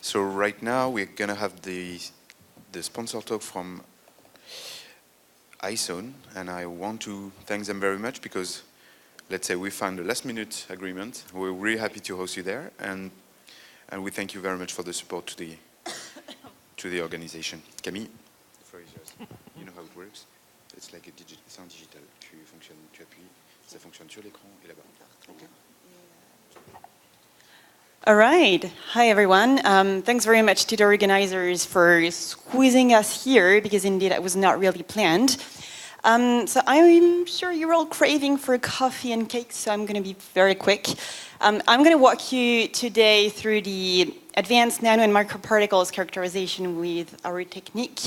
So right now we're gonna have the sponsor talk from iSone, and I want to thank them very much because, let's say, we found a last-minute agreement. We're really happy to host you there, and we thank you very much for the support to the organization. Camille, the floor is yours. You know how it works. It's like c'est un digital. Tu appuies, ça fonctionne sur l'écran et là-bas. Okay. All right. Hi, everyone. Thanks very much to the organizers for squeezing us here, because indeed it was not really planned. So I'm sure you're all craving for coffee and cake, so I'm going to be very quick. I'm going to walk you today through the advanced nano and microparticles characterization with our technique,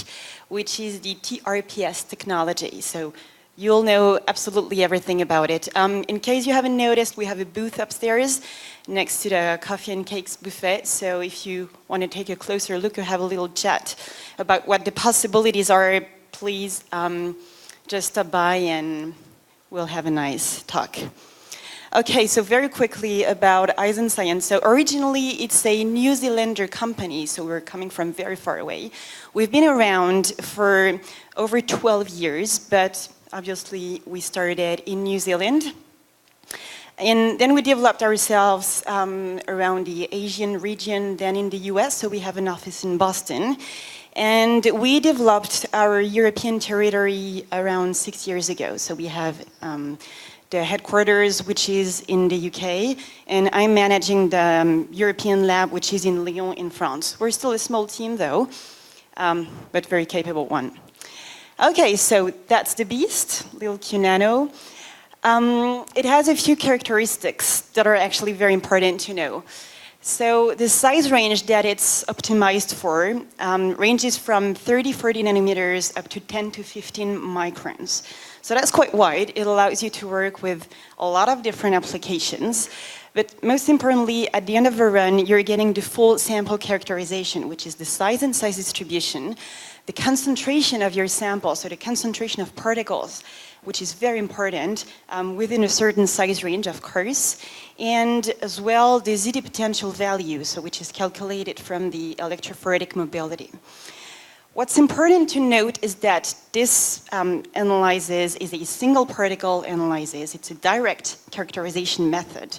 which is the TRPS technology. So you'll know absolutely everything about it. In case you haven't noticed, we have a booth upstairs next to the coffee and cakes buffet. So if you want to take a closer look or have a little chat about what the possibilities are, please just stop by and we'll have a nice talk. Okay, so very quickly about iSone Science. So originally it's a New Zealander company, so we're coming from very far away. We've been around for over 12 years, but obviously we started in New Zealand. And then we developed ourselves around the Asian region, then in the US, so we have an office in Boston. And we developed our European territory around 6 years ago. So we have the headquarters, which is in the UK, and I'm managing the European lab, which is in Lyon in France. We're still a small team though, but very capable one. Okay, so that's the beast, little Q Nano. It has a few characteristics that are actually very important to know. So the size range that it's optimized for ranges from 30-40 nanometers up to 10 to 15 microns. So that's quite wide. It allows you to work with a lot of different applications. But most importantly, at the end of the run, you're getting the full sample characterization, which is the size and size distribution, the concentration of your sample, so the concentration of particles, which is very important, within a certain size range, of course, and as well the ZD potential value, so which is calculated from the electrophoretic mobility. What's important to note is that this analysis is a single particle analysis. It's a direct characterization method.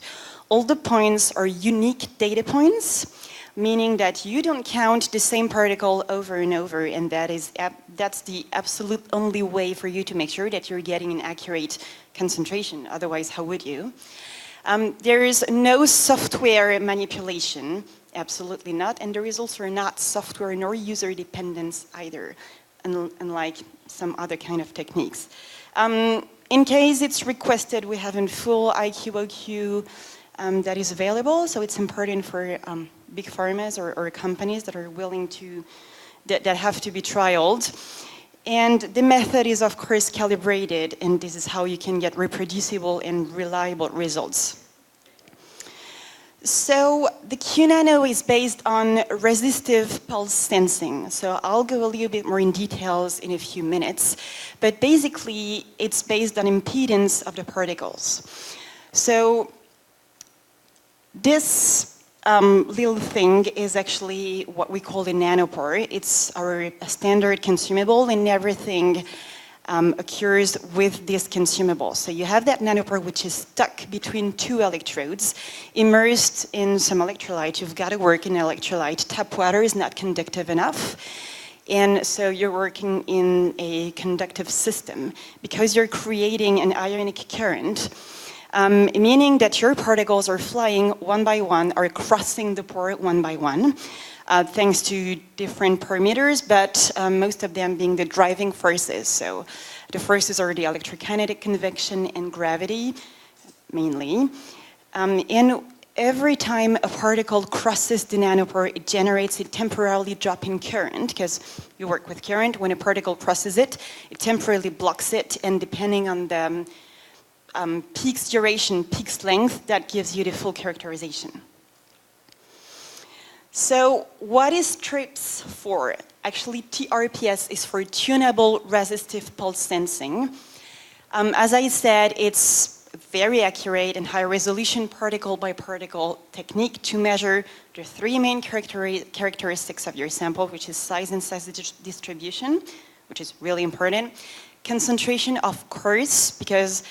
All the points are unique data points, meaning that you don't count the same particle over and over, and that's the absolute only way for you to make sure that you're getting an accurate concentration. Otherwise, how would you? There is no software manipulation, absolutely not, and there is also not software nor user dependence either, unlike some other kind of techniques. In case it's requested, we have a full IQ/OQ that is available, so it's important for big pharmas or companies that are willing to, that have to be trialed. And the method is, of course, calibrated, and this is how you can get reproducible and reliable results. So the Q Nano is based on resistive pulse sensing. So I'll go a little bit more in details in a few minutes, but basically it's based on impedance of the particles. So this little thing is actually what we call the nanopore. It's our standard consumable, and everything occurs with this consumable. So you have that nanopore which is stuck between two electrodes, immersed in some electrolyte. You've got to work in electrolyte. Tap water is not conductive enough. And so you're working in a conductive system because you're creating an ionic current. Meaning that your particles are flying one by one, or crossing the pore one by one, thanks to different parameters, but most of them being the driving forces. So the forces are the electrokinetic convection and gravity, mainly. And every time a particle crosses the nanopore, it generates a temporarily dropping current, because you work with current. When a particle crosses it, it temporarily blocks it, and depending on the peak's duration, peak's length, that gives you the full characterization. So what is TRIPS for? Actually, TRPS is for tunable resistive pulse sensing. As I said, it's very accurate and high-resolution particle-by-particle technique to measure the three main characteristics of your sample, which is size and size distribution, which is really important. Concentration, of course, because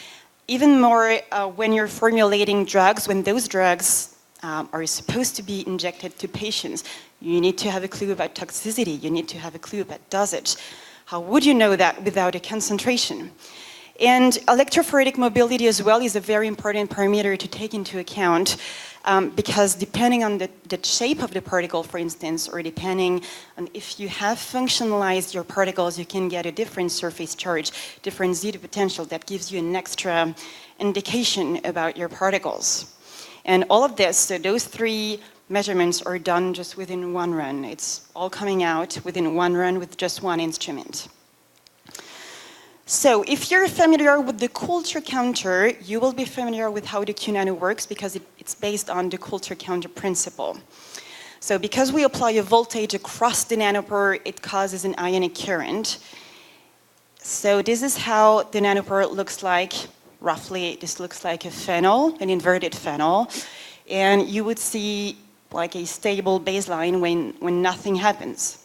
even more when you're formulating drugs, when those drugs are supposed to be injected to patients, you need to have a clue about toxicity, you need to have a clue about dosage. How would you know that without a concentration? And electrophoretic mobility as well is a very important parameter to take into account because depending on the shape of the particle, for instance, or depending on if you have functionalized your particles, you can get a different surface charge, different zeta potential that gives you an extra indication about your particles. And all of this, so those three measurements are done just within one run. It's all coming out within one run with just one instrument. So if you're familiar with the culture counter, you will be familiar with how the Q-nano works because it's based on the culture counter principle. So because we apply a voltage across the nanopore, it causes an ionic current. So this is how the nanopore looks like. Roughly, this looks like a funnel, an inverted funnel. And you would see like a stable baseline when nothing happens.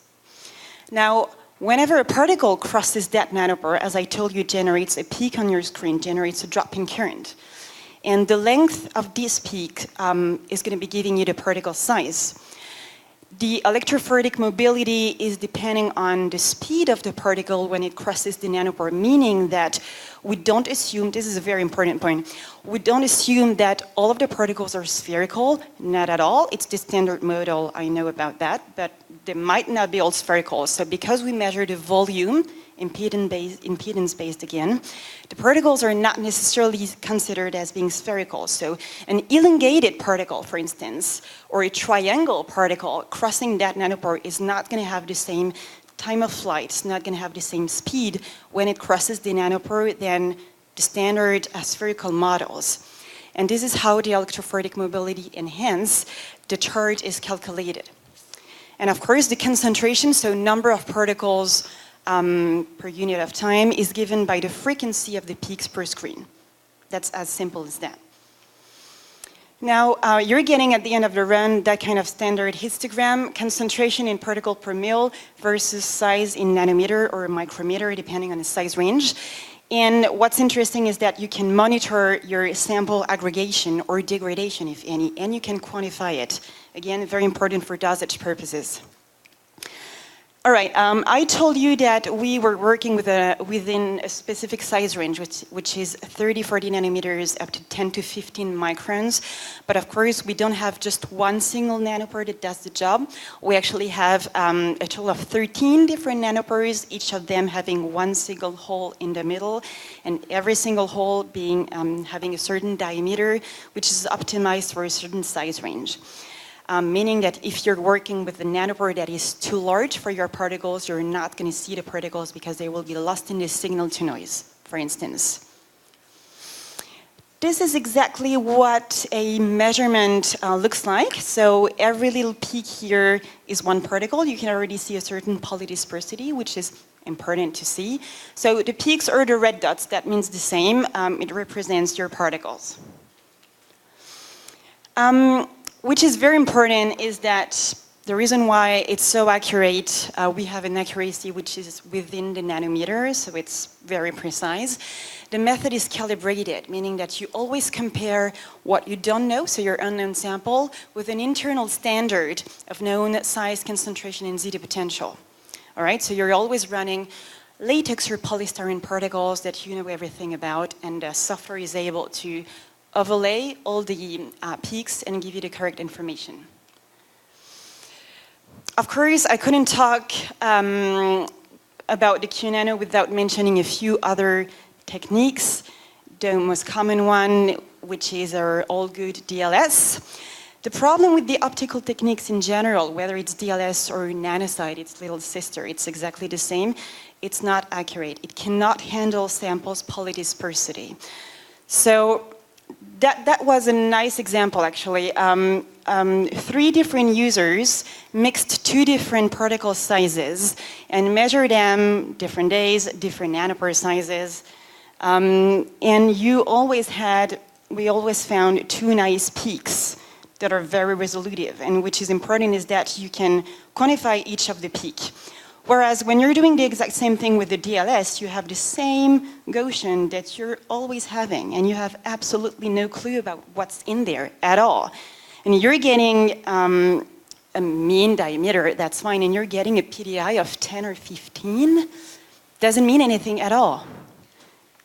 Now, whenever a particle crosses that nanopore, as I told you, generates a peak on your screen, generates a drop in current. And the length of this peak is going to be giving you the particle size. The electrophoretic mobility is depending on the speed of the particle when it crosses the nanopore, meaning that we don't assume, this is a very important point, we don't assume that all of the particles are spherical, not at all. It's the standard model, I know about that, but they might not be all spherical. So because we measure the volume, impedance-based again, the particles are not necessarily considered as being spherical. So an elongated particle, for instance, or a triangle particle crossing that nanopore is not going to have the same time of flight, it's not going to have the same speed when it crosses the nanopore than the standard spherical models. And this is how the electrophoretic mobility and hence the charge is calculated. And of course the concentration, so number of particles per unit of time, is given by the frequency of the peaks per screen. That's as simple as that. Now, you're getting at the end of the run that kind of standard histogram, concentration in particle per mil versus size in nanometer or micrometer, depending on the size range. And what's interesting is that you can monitor your sample aggregation or degradation, if any, and you can quantify it. Again, very important for dosage purposes. All right, I told you that we were working within a specific size range, which is 30, 40 nanometers up to 10 to 15 microns. But of course, we don't have just one single nanopore that does the job. We actually have a total of 13 different nanopores, each of them having one single hole in the middle, and every single hole being having a certain diameter, which is optimized for a certain size range. Meaning that if you're working with a nanopore that is too large for your particles, you're not going to see the particles because they will be lost in the signal to noise, for instance. This is exactly what a measurement looks like. So every little peak here is one particle. You can already see a certain polydispersity, which is important to see. So the peaks are the red dots. That means the same. It represents your particles. Which is very important is that the reason why it's so accurate, we have an accuracy which is within the nanometer, so it's very precise. The method is calibrated, meaning that you always compare what you don't know, so your unknown sample, with an internal standard of known size, concentration, and zeta potential. All right, so you're always running latex or polystyrene particles that you know everything about, and the software is able to overlay all the peaks and give you the correct information. Of course, I couldn't talk about the Q-nano without mentioning a few other techniques. The most common one, which is our all good DLS. The problem with the optical techniques in general, whether it's DLS or nanosite, its little sister, it's exactly the same. It's not accurate. It cannot handle samples polydispersity. So that was a nice example, actually. 3 different users mixed 2 different particle sizes and measured them different days, different nanopore sizes. And we always found two nice peaks that are very resolutive. And which is important is that you can quantify each of the peak. Whereas when you're doing the exact same thing with the DLS, you have the same Gaussian that you're always having, and you have absolutely no clue about what's in there at all. And you're getting a mean diameter, that's fine, and you're getting a PDI of 10 or 15, doesn't mean anything at all.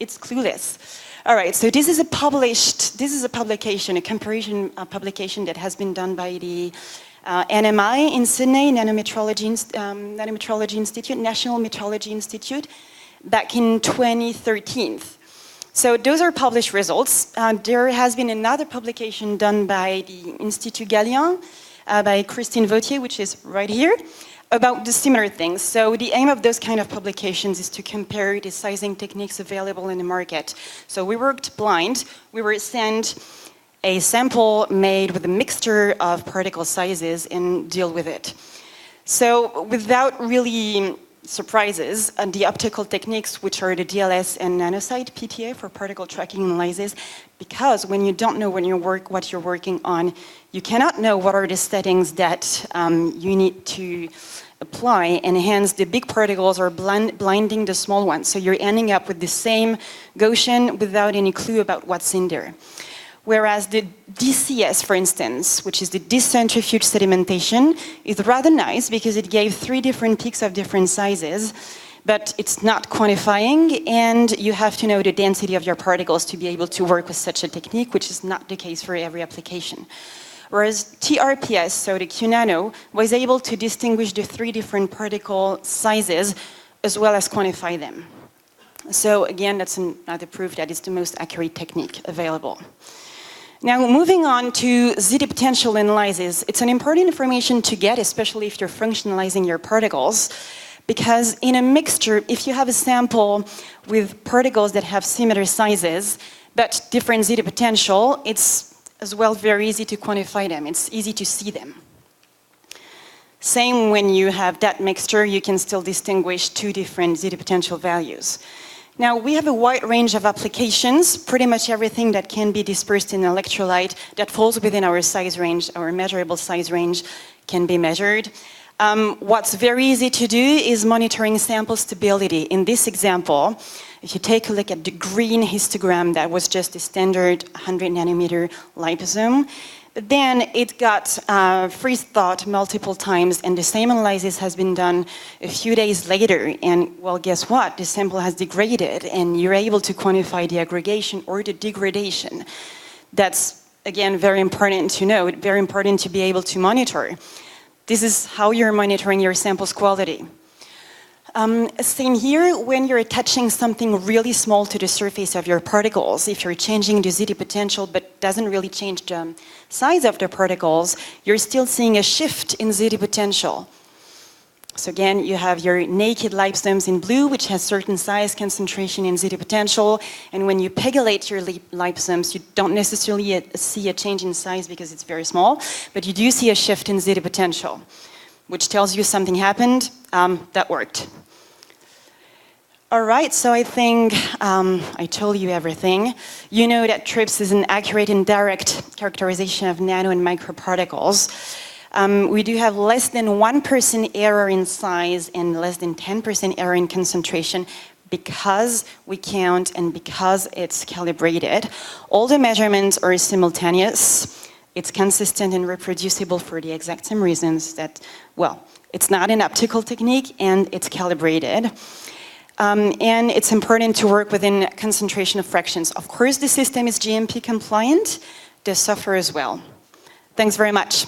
It's clueless. All right, so this is a publication, a comparison publication that has been done by the NMI in Sydney, Nanometrology Institute, National Metrology Institute, back in 2013. So those are published results. There has been another publication done by the Institut Galien, by Christine Vautier, which is right here, about the similar things. So the aim of those kind of publications is to compare the sizing techniques available in the market. So we worked blind. We were sent a sample made with a mixture of particle sizes and deal with it. So without really surprises, the optical techniques, which are the DLS and nanosite PTA for particle tracking analysis, because when you don't know what you're working on, you cannot know what are the settings that you need to apply, and hence the big particles are blinding the small ones. So you're ending up with the same Gaussian without any clue about what's in there. Whereas the DCS, for instance, which is the decentrifuge sedimentation, is rather nice because it gave 3 different peaks of different sizes, but it's not quantifying, and you have to know the density of your particles to be able to work with such a technique, which is not the case for every application. Whereas TRPS, so the QNano, was able to distinguish the 3 different particle sizes as well as quantify them. So again, that's another proof that it's the most accurate technique available. Now, moving on to ZD potential analysis, it's an important information to get, especially if you're functionalizing your particles, because in a mixture, if you have a sample with particles that have similar sizes, but different ZD potential, it's as well very easy to quantify them. It's easy to see them. Same when you have that mixture, you can still distinguish 2 different ZD potential values. Now, we have a wide range of applications, pretty much everything that can be dispersed in electrolyte that falls within our size range, our measurable size range, can be measured. What's very easy to do is monitoring sample stability. In this example, if you take a look at the green histogram, that was just a standard 100 nanometer liposome. But then it got freeze-thawed multiple times, and the same analysis has been done a few days later. And well, guess what? The sample has degraded, and you're able to quantify the aggregation or the degradation. That's, again, very important to know, very important to be able to monitor. This is how you're monitoring your sample's quality. Same here, when you're attaching something really small to the surface of your particles, if you're changing the ZD potential but doesn't really change the size of the particles, you're still seeing a shift in ZD potential. So again, you have your naked liposomes in blue, which has certain size, concentration, and ZD potential. And when you pegylate your liposomes, you don't necessarily see a change in size because it's very small, but you do see a shift in ZD potential, which tells you something happened, that worked. All right, so I think I told you everything. You know that TRIPS is an accurate and direct characterization of nano and microparticles. We do have less than 1% error in size and less than 10% error in concentration because we count and because it's calibrated. All the measurements are simultaneous. It's consistent and reproducible for the exact same reasons that, well, it's not an optical technique and it's calibrated. And it's important to work within concentration of fractions. Of course, the system is GMP compliant, the software as well. Thanks very much.